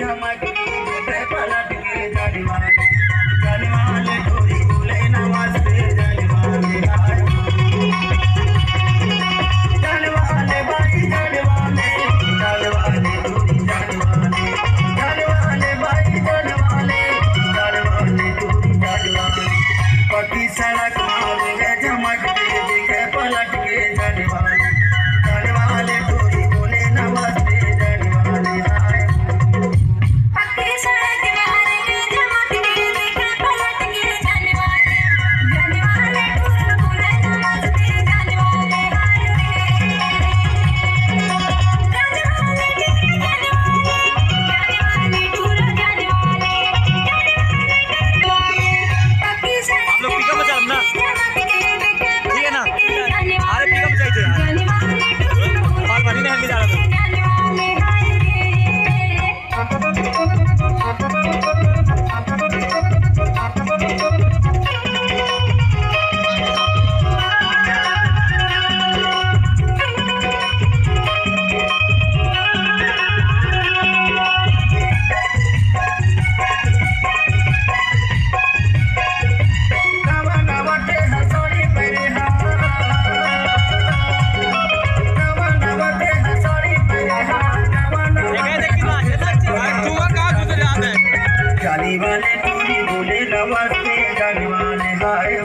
झमक के पलट के जाने वाले टोरी बोले नमस्ते जाने वाले भाई जाने वाले टोरी जाने वाले भाई जाने वाले टोरी जाने वाले पति सड़क मारे झमक के पलट के जाने वाले टोरी बोले नमस्ते जाने वाले पति सड़क मारे झमक के पलट के जाने वाले टोरी बोले नमस्ते जाने वाले जाने वाले टोरी बोले नमस्ते जाने वाले हाय